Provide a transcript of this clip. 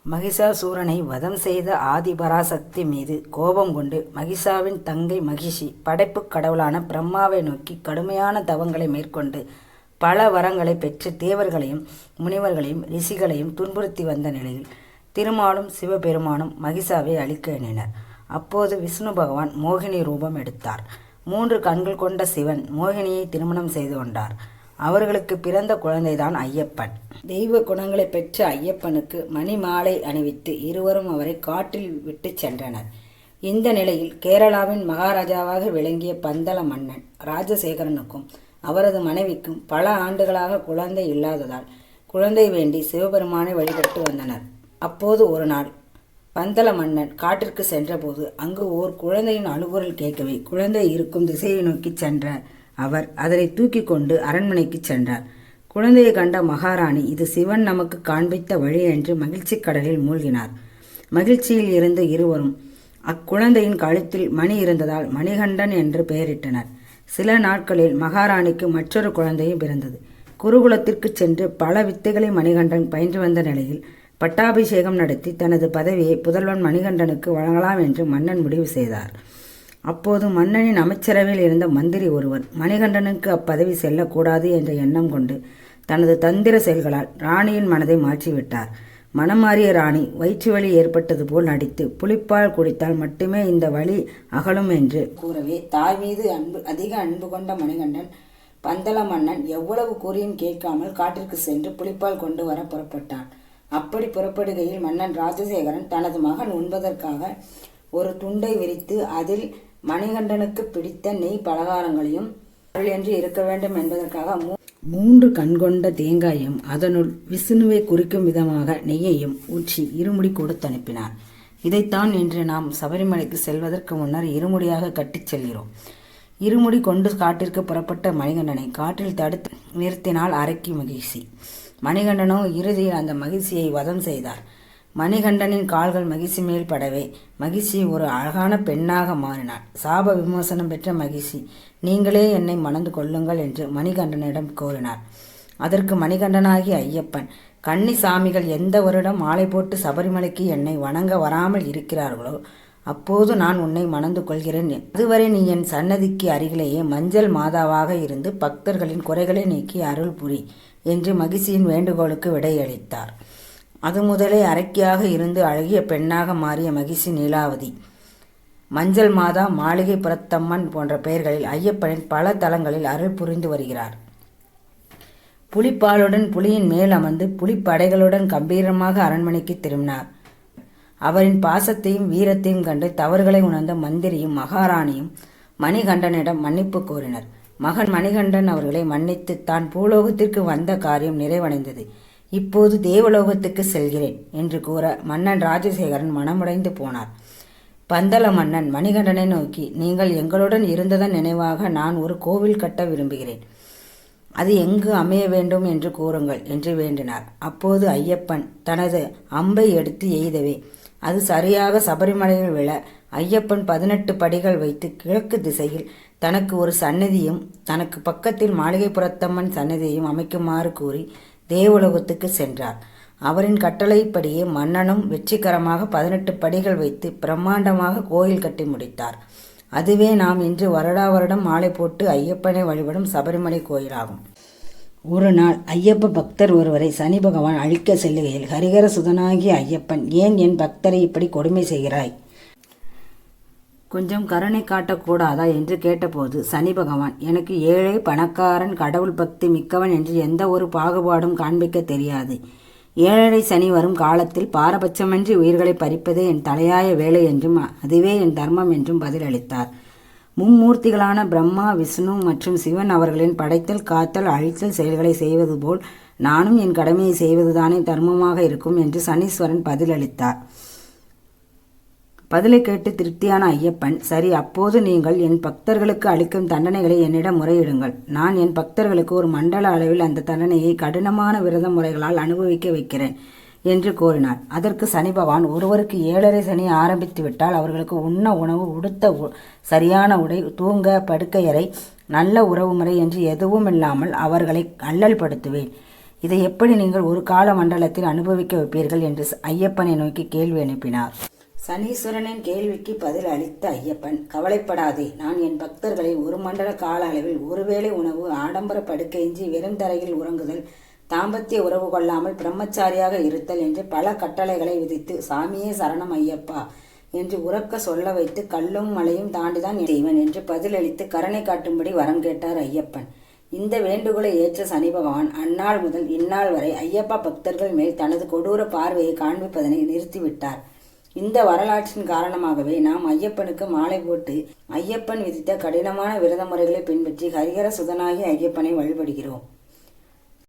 மகிஷாசூரனை வதம் செய்த ஆதிபராசக்தி மீது கோபம் கொண்டு மகிஷாவின் தங்கை மகிஷி படைப்புக் கடவுளான பிரம்மாவை நோக்கி கடுமையான தவங்களை மேற்கொண்டு பல வரங்களை பெற்று தேவர்களையும் முனிவர்களையும் ரிஷிகளையும் துன்புறுத்தி வந்த நிலையில் திருமாலும் சிவபெருமானும் மகிஷாவை அழிக்க எண்ணினர். அப்போது விஷ்ணு பகவான் மோகினி ரூபம் எடுத்தார். 3 கண்கள் கொண்ட சிவன் மோகினியை திருமணம் செய்து கொண்டார். அவர்களுக்கு பிறந்த குழந்தைதான் ஐயப்பன். தெய்வ குணங்களை பெற்ற ஐயப்பனுக்கு மணி மாலை அணிவித்து இருவரும் அவரை காட்டில் விட்டு சென்றனர். இந்த நிலையில் கேரளாவின் மகாராஜாவாக விளங்கிய பந்தல மன்னன் ராஜசேகரனுக்கும் அவரது மனைவிக்கும் பல ஆண்டுகளாக குழந்தை இல்லாததால் குழந்தை வேண்டி சிவபெருமானை வழிபட்டு வந்தனர். அப்போது ஒரு நாள் பந்தல மன்னன் காட்டிற்கு சென்றபோது அங்கு ஓர் குழந்தையின் அழுகுரல் கேட்கவே குழந்தை இருக்கும் திசையை நோக்கி சென்ற அவர் அதனை தூக்கி கொண்டு அரண்மனைக்கு சென்றார். குழந்தையை கண்ட மகாராணி இது சிவன் நமக்கு காண்பித்த வழி என்று மகிழ்ச்சி கடலில் மூழ்கினார். மகிழ்ச்சியில் இருந்த இருவரும் அக்குழந்தையின் கழுத்தில் மணி இருந்ததால் மணிகண்டன் என்று பெயரிட்டனர். சில நாட்களில் மகாராணிக்கு மற்றொரு குழந்தையும் பிறந்தது. குருகுலத்திற்கு சென்று பல வித்தைகளை மணிகண்டன் பயின்று வந்த நிலையில் பட்டாபிஷேகம் நடத்தி தனது பதவியை புதல்வன் மணிகண்டனுக்கு வழங்கலாம் என்று மன்னன் முடிவு செய்தார். அப்போது மன்னனின் அமைச்சரவையில் இருந்த மந்திரி ஒருவர் மணிகண்டனுக்கு அப்பதவி செல்லக்கூடாது என்ற எண்ணம் கொண்டு தனது தந்திர செயல்களால் ராணியின் மனதை மாற்றிவிட்டார். மனம் மாறிய ராணி வயிற்று வலி ஏற்பட்டது போல் நடித்து புளிப்பால் குடித்தால் மட்டுமே இந்த வலி அகலும் என்று கூறவே தாய் மீது அதிக அன்பு கொண்ட மணிகண்டன் பந்தல மன்னன் எவ்வளவு கூறியும் கேட்காமல் காட்டிற்கு சென்று புளிப்பால் கொண்டு வர புறப்பட்டான். அப்படி புறப்படுகையில் மன்னன் ராஜசேகரன் தனது மகன் உண்பதற்காக ஒரு துண்டை விரித்து அதில் மணிகண்டனுக்கு பிடித்த நெய் பலகாரங்களையும் என்று இருக்க வேண்டும் என்பதற்காக 3 கண்கொண்ட தேங்காயும் அதனுள் விஷ்ணுவை குறிக்கும் விதமாக நெய்யையும் ஊற்றி இருமுடி கொடுத்து அனுப்பினார். இதைத்தான் இன்று நாம் சபரிமலைக்கு செல்வதற்கு முன்னர் இருமுடியாக கட்டிச் செல்கிறோம். இருமுடி கொண்டு காட்டிற்கு புறப்பட்ட மணிகண்டனை காட்டில் தடுத்து நிறுத்தினாள் அரக்கி மகிஷி. மணிகண்டனோ இறுதியில் அந்த மகிழ்ச்சியை வதம் செய்தார். மணிகண்டனின் கால்கள் மகிழ்ச்சி மேல் படவே மகிழ்ச்சி ஒரு அழகான பெண்ணாக மாறினாள். சாப விமோசனம் பெற்ற மகிழ்ச்சி நீங்களே என்னை மணந்து கொள்ளுங்கள் என்று மணிகண்டனிடம் கோரினார். அதற்கு மணிகண்டனாகிய ஐயப்பன் கன்னி சாமிகள் எந்த வருடம் மாலை போட்டு சபரிமலைக்கு என்னை வணங்க வராமல் இருக்கிறார்களோ அப்போது நான் உன்னை மணந்து கொள்கிறேன். அதுவரை நீ என் சன்னதிக்கு அருகிலேயே மஞ்சள் மாதாவாக இருந்து பக்தர்களின் குறைகளை நீக்கி அருள் புரி என்று மகிழ்ச்சியின் வேண்டுகோளுக்கு விடையளித்தார். அது முதலே அரக்கியாக இருந்து அழகிய பெண்ணாக மாறிய மகிஷி நீலாவதி, மஞ்சள் மாதா, மாளிகை புறத்தம்மன் போன்ற பெயர்களில் ஐயப்பனின் பல தலங்களில் அருள் புரிந்து வருகிறார். புலிப்பாலுடன் புலியின் மேல் அமர்ந்து புலிப்படைகளுடன் கம்பீரமாக அரண்மனைக்கு திரும்பினார். அவரின் பாசத்தையும் வீரத்தையும் கண்டு தவறுகளை உணர்ந்த மந்திரியும் மகாராணியும் மணிகண்டனிடம் மன்னிப்பு கோரினர். மகன் மணிகண்டன் அவர்களை மன்னித்து தான் பூலோகத்திற்கு வந்த காரியம் நிறைவடைந்தது, இப்போது தேவலோகத்துக்கு செல்கிறேன் என்று கூற மன்னன் ராஜசேகரன் மனமுடைந்து போனார். பந்தல மன்னன் மணிகண்டனை நோக்கி நீங்கள் எங்களுடன் இருந்ததன் நினைவாக நான் ஒரு கோவில் கட்ட விரும்புகிறேன், அது எங்கு அமைய வேண்டும் என்று கூறுங்கள் என்று வேண்டினார். அப்போது ஐயப்பன் தனது அம்பை எடுத்து எய்தவே அது சரியாக சபரிமலையில் விழ ஐயப்பன் 18 படிகள் வைத்து கிழக்கு திசையில் தனக்கு ஒரு சன்னதியும் தனக்கு பக்கத்தில் மாளிகை புறத்தம்மன் சன்னதியையும் அமைக்குமாறு கூறி தேவலோகத்துக்கு சென்றார். அவரின் கட்டளைப்படியே மன்னனும் வெற்றிகரமாக 18 படிகள் வைத்து பிரம்மாண்டமாக கோயில் கட்டி முடித்தார். அதுவே நாம் இன்று வருடா வருடம் மாலை போட்டு ஐயப்பனை வழிபடும் சபரிமலை கோயிலாகும். ஒரு நாள் ஐயப்ப பக்தர் ஒருவரை சனி பகவான் அழிக்க செல்லுகையில் ஹரிகர சுதனாகிய ஐயப்பன் ஏன் என் பக்தரை இப்படி கொடுமை செய்கிறாய், கொஞ்சம் கருணை காட்டக்கூடாதா என்று கேட்டபோது சனி பகவான் எனக்கு ஏழை பணக்காரன் கடவுள் பக்தி மிக்கவன் என்று எந்த ஒரு பாகுபாடும் காண்பிக்க தெரியாது. ஏழரை சனி வரும் காலத்தில் பாரபட்சமின்றி உயிர்களை பறிப்பதே என் தலையாய வேலை என்றும் அதுவே என் தர்மம் என்றும் பதிலளித்தார். மும்மூர்த்திகளான பிரம்மா, விஷ்ணு மற்றும் சிவன் அவர்களின் படைத்தல், காத்தல், அழித்தல் செயல்களை செய்வது போல் நானும் என் கடமையை செய்வதுதானே தர்மமாக இருக்கும் என்று சனீஸ்வரன் பதிலளித்தார். பதிலை கேட்டு திருப்தியான ஐயப்பன் சரி, அப்போது நீங்கள் என் பக்தர்களுக்கு அளிக்கும் தண்டனைகளை என்னிடம் முறையிடுங்கள், நான் என் பக்தர்களுக்கு ஒரு மண்டல அளவில் அந்த தண்டனையை கடினமான விரத முறைகளால் அனுபவிக்க வைக்கிறேன் என்று கோரினார். அதற்கு சனி பகவான் ஒருவருக்கு 7.5 சனி ஆரம்பித்து விட்டால் அவர்களுக்கு உண்ண உணவு, உடுத்த சரியான உடை, தூங்க படுக்கையறை, நல்ல உறவு முறை என்று எதுவும் இல்லாமல் அவர்களை அல்லல் படுத்துவேன். இதை எப்படி நீங்கள் ஒரு கால மண்டலத்தில் அனுபவிக்க வைப்பீர்கள் என்று ஐயப்பனை நோக்கி கேள்வி அனுப்பினார். சனீஸ்வரனின் கேள்விக்கு பதில் அளித்த ஐயப்பன், கவலைப்படாதே, நான் என் பக்தர்களை ஒரு மண்டல கால அளவில் ஒருவேளை உணவு, ஆடம்பர படுக்கையின்றி வெறும் தரையில் உறங்குதல், தாம்பத்திய உறவு கொள்ளாமல் பிரம்மச்சாரியாக இருத்தல் என்று பல கட்டளைகளை விதித்து சாமியே சரணம் ஐயப்பா என்று உறக்க சொல்ல வைத்து கல்லும் மலையும் தாண்டிதான் செய்வன் என்று பதிலளித்து கருணை காட்டும்படி வரம் கேட்டார் ஐயப்பன். இந்த வேண்டுகோளை ஏற்ற சனி பகவான் அந்நாள் முதல் இந்நாள் வரை ஐயப்பா பக்தர்கள் மேல் தனது கொடூர பார்வையை காண்பிப்பதனை நிறுத்திவிட்டார். இந்த வரலாற்றின் காரணமாகவே நாம் ஐயப்பனுக்கு மாலை போட்டு ஐயப்பன் விதித்த கடினமான விரத முறைகளை பின்பற்றி ஹரிஹர சுதனாகி ஐயப்பனை வழிபடுகிறோம்.